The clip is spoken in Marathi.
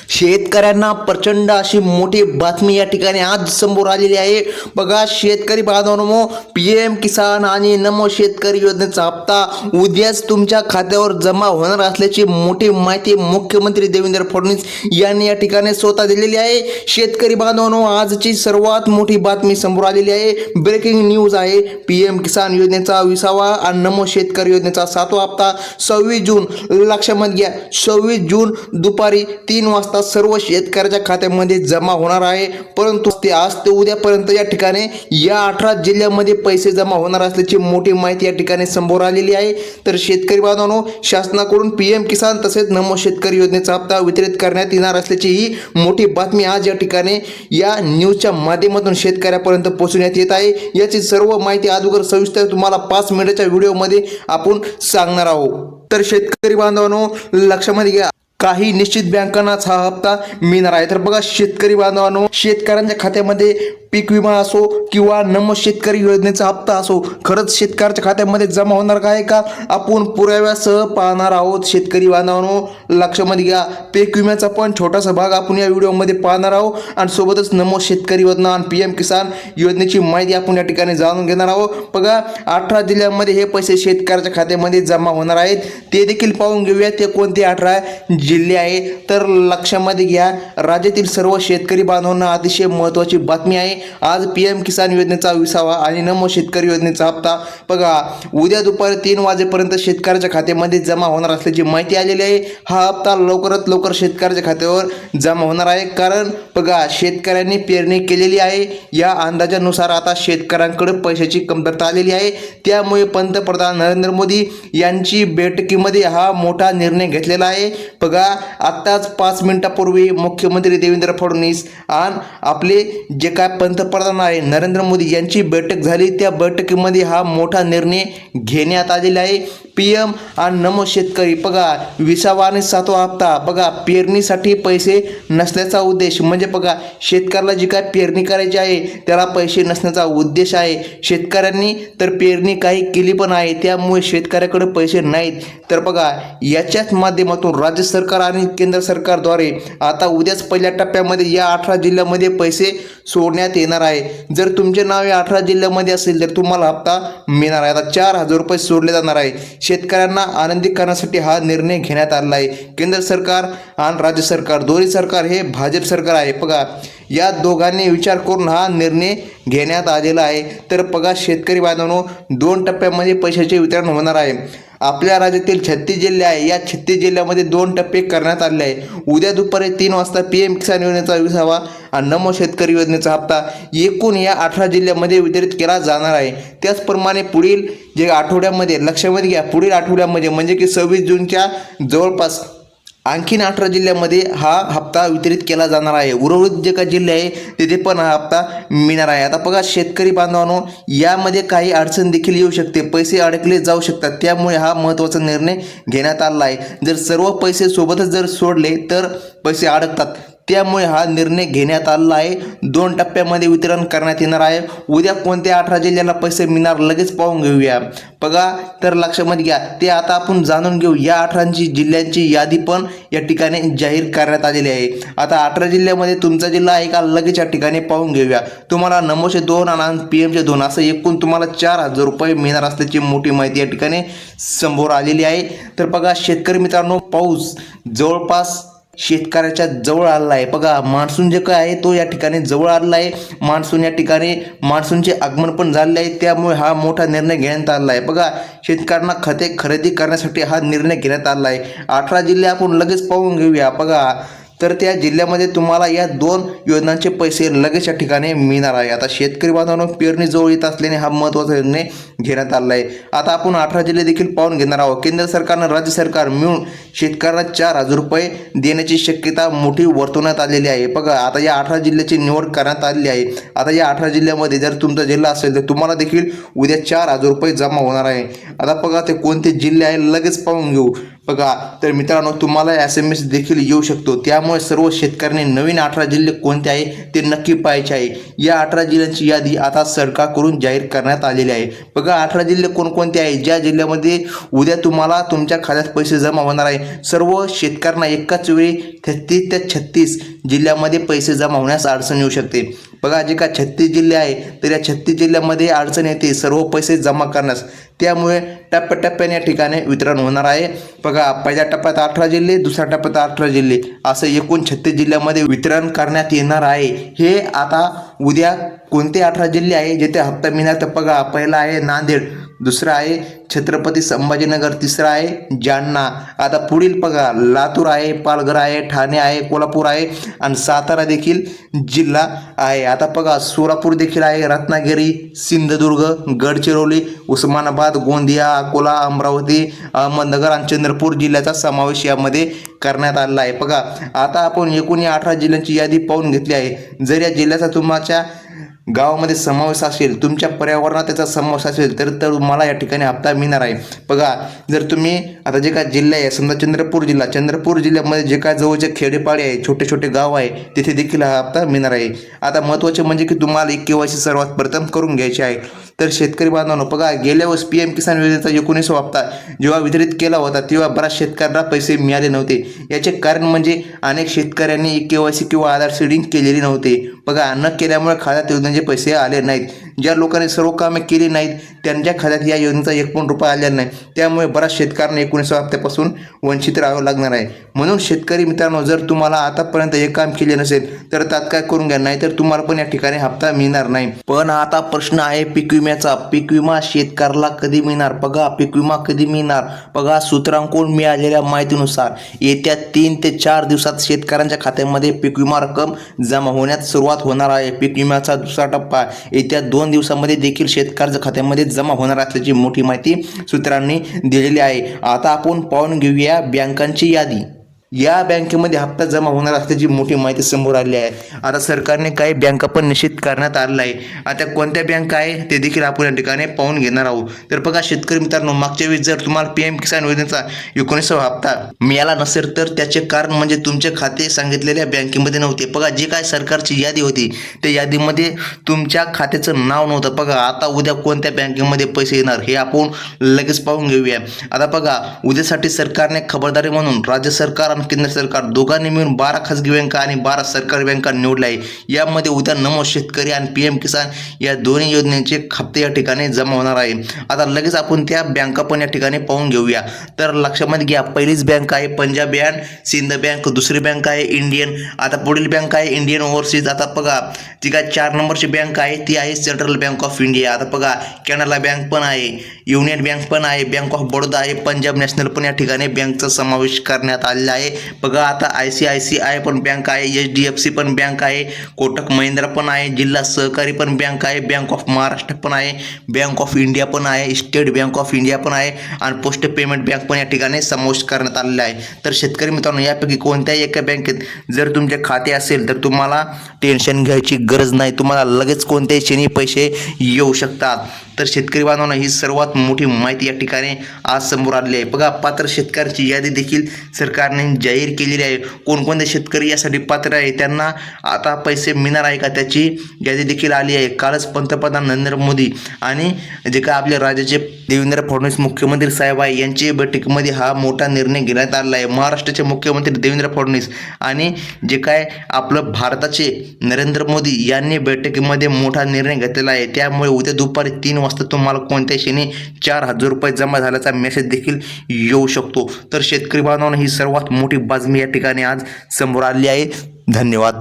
शेतकऱ्यांना प्रचंड अशी मोठी बातमी या ठिकाणी आज समोर आलेली आहे। बघा शेतकरी बांधवांनो, PM किसान आणि नमो शेतकरी योजनेचा हप्ता उद्याच तुमच्या खात्यावर जमा होणार असल्याची मोठी माहिती मुख्यमंत्री देवेंद्र फडणवीस यांनी या ठिकाणी स्वतः दिलेली आहे। शेतकरी बांधवांनो, आजची सर्वात मोठी बातमी समोर आलेली आहे। ब्रेकिंग न्यूज आहे। PM किसान योजनेचा 20वा आणि नमो शेतकरी योजनेचा 7वा हप्ता 26 जून लक्षात घ्या, 26 जून दुपारी 3 वाजता सर्व शेतकऱ्याच्या खात्यामध्ये जमा होणार आहे। परंतु आज ते उद्यापर्यंत या ठिकाणी या 18 जिल्ह्यांमध्ये पैसे जमा होणार असल्याची मोठी माहिती या ठिकाणी समोर आलेली आहे। तर शेतकरी बांधवांनो, शासनाकडून PM किसान तसेच नमो शेतकरी योजनेचा हप्ता वितरित करण्यात येणार असल्याची ही मोठी बातमी आज या ठिकाणी या न्यूजच्या माध्यमातून शेतकऱ्यापर्यंत पोहोचवण्यात येत आहे। याची सर्व माहिती अगोदर सविस्तर तुम्हाला 5 मिनिटाच्या व्हिडिओमध्ये आपण सांगणार आहोत। तर शेतकरी बांधवांनो, लक्षामध्ये घ्या, काही निश्चित बँकांनाच हा हप्ता मिळणार आहे। तर बघा शेतकरी बांधवांनो, शेतकऱ्यांच्या खात्यामध्ये पीक विमा असो किंवा नमो शेतकरी योजनेचा हप्ता असो, खरंच शेतकऱ्याच्या खात्यामध्ये जमा होणार काय का आपण पुराव्यासह पाहणार आहोत। शेतकरी बांधवांनो, लक्षामध्ये घ्या, पीक विम्याचा पण छोटासा भाग आपण या व्हिडिओमध्ये पाहणार आहोत आणि सोबतच नमो शेतकरी योजना आणि PM किसान योजनेची माहिती आपण या ठिकाणी जाणून घेणार आहोत। बघा 18 जिल्ह्यांमध्ये हे पैसे शेतकऱ्याच्या खात्यामध्ये जमा होणार आहेत, ते देखील पाहून घेऊया ते कोणते 18 जिल्हे आहे। तर लक्षामध्ये घ्या, राज्यातील सर्व शेतकरी बांधवांना अतिशय महत्त्वाची बातमी आहे। आज PM किसान योजनेचा 20वा आणि नमो शेतकरी योजनेचा हप्ता बघा उद्या दुपारी 3 वाजेपर्यंत शेतकऱ्याच्या खात्यामध्ये जमा होणार असल्याची माहिती आलेली आहे। हा हप्ता लवकरात लवकर शेतकऱ्याच्या खात्यावर जमा होणार आहे, कारण बघा शेतकऱ्यांनी पेरणी केलेली आहे। या अंदाजानुसार आता शेतकऱ्यांकडे पैशाची कमतरता आलेली आहे, त्यामुळे पंतप्रधान नरेंद्र मोदी यांची बैठकीमध्ये हा मोठा निर्णय घेतलेला आहे। बघा आत्ताच 5 मिनिटापूर्वी मुख्यमंत्री देवेंद्र फडणवीस आणि आपले जे काय पंतप्रधान आहे नरेंद्र मोदी यांची बैठक झाली, त्या बैठकीमध्ये हा मोठा निर्णय घेण्यात आलेला आहे। PM आणि नमो शेतकरी बघा 20वा आणि 7वा हप्ता बघा पेरणीसाठी पैसे नसल्याचा उद्देश, म्हणजे बघा शेतकऱ्याला जी काय पेरणी करायची आहे त्याला पैसे नसण्याचा उद्देश आहे। शेतकऱ्यांनी तर पेरणी काही केली पण आहे, त्यामुळे शेतकऱ्याकडे पैसे नाहीत। तर बघा याच्याच माध्यमातून राज्य सरकार आणि केंद्र सरकारद्वारे आता उद्याच पहिल्या टप्प्यामध्ये या 18 जिल्ह्यांमध्ये पैसे सोडण्यात येणार आहे। जर तुमचे नाव या 18 जिल्ह्यांमध्ये असेल तर तुम्हाला हप्ता मिळणार आहे। आता 4,000 रुपये सोडले जाणार आहे। शेतकऱ्यांना आनंदी करण्यासाठी हा निर्णय घेण्यात आला आहे। केंद्र सरकार आणि राज्य सरकार दोन्ही सरकार हे भाजप सरकार आहे। बघा या दोघांनी विचार करून हा निर्णय घेण्यात आलेला आहे। तर बघा शेतकरी बांधवांनो, 2 टप्प्यामध्ये पैशाचे वितरण होणार आहे। आपल्या राज्यातील 36 जिल्हे आहे, या 36 जिल्ह्यामध्ये 2 टप्पे करण्यात आले आहे। उद्या दुपारी 3 वाजता PM किसान योजनेचा 20वा आणि नमो शेतकरी योजनेचा हप्ता एकूण या 18 जिल्ह्यामध्ये वितरित केला जाणार आहे। त्याचप्रमाणे पुढील जे आठवड्यामध्ये लक्षामध्ये घ्या, पुढील आठवड्यामध्ये म्हणजे की 26 जूनच्या जवळपास आणखीन 18 जिल्ह्यामध्ये हा हप्ता वितरित केला जाणार आहे। उर्वरित जे काही जिल्हे आहे तिथे पण हा हप्ता मिळणार आहे। आता बघा शेतकरी बांधवांनो, यामध्ये काही अडचण देखील येऊ शकते, पैसे अडकले जाऊ शकतात, त्यामुळे हा महत्त्वाचा निर्णय घेण्यात आला आहे। जर सर्व पैसे सोबतच जर सोडले तर पैसे अडकतात, त्यामुळे हा निर्णय घेण्यात आला आहे। 2 टप्प्यामध्ये वितरण करण्यात येणार आहे। उद्या कोणत्या 18 जिल्ह्याला पैसे मिळणार लगेच पाहून घेऊया। बघा तर लक्षामध्ये घ्या, ते आता आपण जाणून घेऊ। या 18 जिल्ह्यांची यादी पण या ठिकाणी जाहीर करण्यात आलेली आहे। आता 18 जिल्ह्यामध्ये तुमचा जिल्हा आहे का लगेच या ठिकाणी पाहून घेऊया। तुम्हाला नमोचे 2 आणि PMचे 2 असं एकूण तुम्हाला 4,000 रुपये मिळणार असल्याची मोठी माहिती या ठिकाणी समोर आलेली आहे। तर बघा शेतकरी मित्रांनो, पाऊस जवळपास शेतकऱ्याच्या जवळ आलेला आहे। बघा मान्सून जे काय आहे तो या ठिकाणी जवळ आलेला आहे। मान्सून या ठिकाणी मान्सूनचे आगमन पण झालेले आहे, त्यामुळे हा मोठा निर्णय घेण्यात आला आहे। बघा शेतकऱ्यांना खते खरेदी करण्यासाठी हा निर्णय घेण्यात आला आहे। 18 जिल्हे आपण लगेच पाहून घेऊया। बघा तर त्या जिल्ह्यामध्ये तुम्हाला या 2 योजनांचे पैसे लगेच या ठिकाणी मिळणार आहे। आता शेतकरी बांधवांनो, पेरणी जवळ येत असल्याने हा महत्त्वाचा निर्णय घेण्यात आला आहे। आता आपण 18 जिल्हे देखील पाहून घेणार आहोत। केंद्र सरकारनं राज्य सरकार मिळून शेतकऱ्यांना 4,000 रुपये देण्याची शक्यता मोठी वर्तवण्यात आलेली आहे। बघा आता या 18 जिल्ह्याची निवड करण्यात आलेली आहे। आता या 18 जिल्ह्यामध्ये जर तुमचा जिल्हा असेल तर तुम्हाला देखील उद्या 4,000 रुपये जमा होणार आहे। आता बघा ते कोणते जिल्हे आहे लगेच पाहून घेऊ। बघा, तर मित्रांनो तुम्हाला SMS देखील येऊ शकतो. त्यामुळे सर्व शेतकऱ्यांनी नवीन 18 जिल्हे कोणते आहे ते नक्की पाहायचे आहे. या 18 जिल्ह्यांची यादी आता सरकारकडून जाहीर करण्यात आलेली आहे. बघा, 18 जिल्हे कोणकोणते आहे, ज्या जिल्ह्यामध्ये उद्या तुम्हाला तुमच्या खात्यात पैसे जमा होणार आहे. सर्व शेतकऱ्यांना एकाच वेळी 33 ते 36 जिल्ह्यामध्ये पैसे जमा होण्यास अडचण येऊ शकते. बघा, जे का 36 जिल्हे आहे तर या 36 जिल्ह्यामध्ये अडचण येते सर्व पैसे जमा करण्यास. त्यामुळे टप्प्याटप्प्याने या ठिकाणी वितरण होणार आहे. बघा, पहिल्या टप्प्यात 18 जिल्हे, दुसऱ्या टप्प्यात 18 जिल्हे, असं एकूण 36 जिल्ह्यामध्ये वितरण करण्यात येणार आहे. हे आता उद्या कोणते 18 जिल्हे आहे जेथे हप्ता मिळणार तर बघा, पहिला आहे नांदेड, दुसरा आहे छत्रपती संभाजीनगर, तिसरा आहे जालना. आता पुढील बघा, लातूर आहे, पालघर आहे, ठाणे आहे, कोल्हापूर आहे आणि सातारा देखील जिल्हा आहे. आता बघा, सोलापूर देखील आहे, रत्नागिरी, सिंधुदुर्ग, गडचिरोली, उस्मानाबाद, गोंदिया, अकोला, अमरावती, अहमदनगर आणि चंद्रपूर जिल्ह्याचा समावेश यामध्ये करण्यात आलेला आहे. बघा, आता आपण एकूण या 18 जिल्ह्यांची यादी पाहून घेतली आहे. जर या जिल्ह्याचा तुमच्या गावामध्ये समावेश असेल, तुमच्या पर्यावरणात त्याचा समावेश असेल तर तुम्हाला या ठिकाणी हप्ता मिळणार आहे. बघा, जर तुम्ही आता जे काय जिल्हा आहे, समजा चंद्रपूर जिल्ह्यामध्ये जे काय जवळचे खेडेपाडे आहे, छोटे छोटे गाव आहे, तिथे देखील हा हप्ता मिळणार आहे. आता महत्त्वाचे म्हणजे की तुम्हाला KYC सर्वात प्रथम करून घ्यायचे आहे. तर शेतकरी बांधवांनो, बघा, गेल्या वर्षी PM किसान योजनेचा 19वा हप्ता जेव्हा वितरित केला होता तेव्हा बऱ्याच शेतकऱ्यांना पैसे मिळाले नव्हते. याचे कारण म्हणजे अनेक शेतकऱ्यांनी KYC किंवा आधार सीडिंग केलेली नव्हते. बघा, न केल्यामुळे खात्यात योजनेचे पैसे आले नाहीत. ज्या लोकांनी सर्व कामे केली नाहीत त्यांच्या खात्यात या योजनेचा 1 पण रुपया आलेला नाही. त्यामुळे बऱ्याच शेतकऱ्यांना 19व्या हप्त्यापासून वंचित राहावं लागणार आहे. म्हणून शेतकरी मित्रांनो, जर तुम्हाला आतापर्यंत हे काम केले नसेल तर तात्काळ करून घ्या, नाहीतर तुम्हाला पण या ठिकाणी हप्ता मिळणार नाही. पण आता प्रश्न आहे पीक विम्याचा. पीक विमा शेतकऱ्याला कधी मिळणार? बघा, पीक विमा कधी मिळणार? बघा, सूत्रांकडून मिळालेल्या माहितीनुसार येत्या 3 ते 4 दिवसात शेतकऱ्यांच्या खात्यामध्ये पीक विमा रक्कम जमा होण्यास सुरुवात होणार आहे. पीक विम्याचा दुसरा टप्पा येत्या 2 दिवसामध्ये देखील शेतकऱ्याच्या खात्यामध्ये जमा होणार असल्याची मोठी माहिती सूत्रांनी दिलेली आहे. आता आपण पाहून घेऊया बँकांची यादी. या बँकेमध्ये हप्ता जमा होणार असल्याची मोठी माहिती समोर आली आहे. आता सरकारने काही बँका पण निश्चित करण्यात आलेला आहे. आता कोणत्या बँका आहे ते देखील आपण या ठिकाणी पाहून घेणार आहोत. तर बघा शेतकरी मित्रांनो, मागच्या वेळी जर तुम्हाला PM किसान योजनेचा 19वा हप्ता मिळाला नसेल तर त्याचे कारण म्हणजे तुमचे खाते सांगितलेल्या बँकेमध्ये नव्हते. बघा, जी काय सरकारची यादी होती त्या यादीमध्ये तुमच्या खात्याचं नाव नव्हतं. बघा, आता उद्या कोणत्या बँकेमध्ये पैसे येणार हे आपण लगेच पाहून घेऊया. आता बघा, उद्यासाठी सरकारने खबरदारी म्हणून राज्य सरकार आणि केंद्र सरकार दोघांनी मिळून 12 खासगी बँका आणि 12 सरकारी बँका निवडल्या आहे. यामध्ये उद्या नमो शेतकरी आणि PM किसान या दोन्ही योजनेचे हप्ते या ठिकाणी जमा होणार आहे. आता लगेच आपण त्या बँका पण या ठिकाणी पाहून घेऊया. तर लक्षामध्ये घ्या, पहिलीच बँक आहे पंजाब बँक सिंध बँक, दुसरी बँक आहे इंडियन, आता पुढील बँक आहे इंडियन ओव्हरसीज. आता बघा, जी काय 4 नंबरची बँक आहे ती आहे सेंट्रल बँक ऑफ इंडिया. आता बघा, कॅनरा बँक पण आहे, युनियन बँक पण आहे, बँक ऑफ बडोदा आहे, पंजाब नॅशनल पण या ठिकाणी बँकचा समावेश करण्यात आलेला आहे. बघा, आता ICICI पण बँक आहे, HDFC पण बँक आहे, कोटक महिंद्रा पण आहे, जिल्हा सहकारी पण बँक आहे, बँक ऑफ महाराष्ट्र पण आहे, बँक ऑफ इंडिया पण आहे, स्टेट बँक ऑफ इंडिया पण आहे आणि पोस्ट पेमेंट बँक पण या ठिकाणी समावेश करण्यात आलेला आहे. तर शेतकरी मित्रांनो, यापैकी कोणत्याही एका बँकेत जर तुमचे खाते असेल तर तुम्हाला टेन्शन घ्यायची गरज नाही. तुम्हाला लगेच कोणत्याही क्षणी पैसे येऊ शकतात. तर शेतकरी बांधवांना ही सर्वात मोठी माहिती या ठिकाणी आज समोर आलेली आहे. बघा, पात्र शेतकऱ्यांची यादी देखील सरकारने जाहीर केलेली आहे. कोणकोणते शेतकरी यासाठी पात्र आहे, त्यांना आता पैसे मिळणार आहे का त्याची यादी देखील आली आहे. कालच पंतप्रधान नरेंद्र मोदी आणि जे काय आपल्या राज्याचे देवेंद्र फडणवीस मुख्यमंत्री साहेब आहे यांची बैठकीमध्ये हा मोठा निर्णय घेण्यात आलेला आहे. महाराष्ट्राचे मुख्यमंत्री देवेंद्र फडणवीस आणि जे काय आपलं भारताचे नरेंद्र मोदी यांनी बैठकीमध्ये मोठा निर्णय घेतलेला आहे. त्यामुळे उद्या दुपारी 3 वाजता तुम्हाला कोणत्या क्षणी 4,000 रुपये जमा झाल्याचा मेसेज देखील येऊ शकतो. तर शेतकरी बांधवांना ही सर्वात मोठी बातमी या ठिकाणी आज समोर आली आहे. धन्यवाद.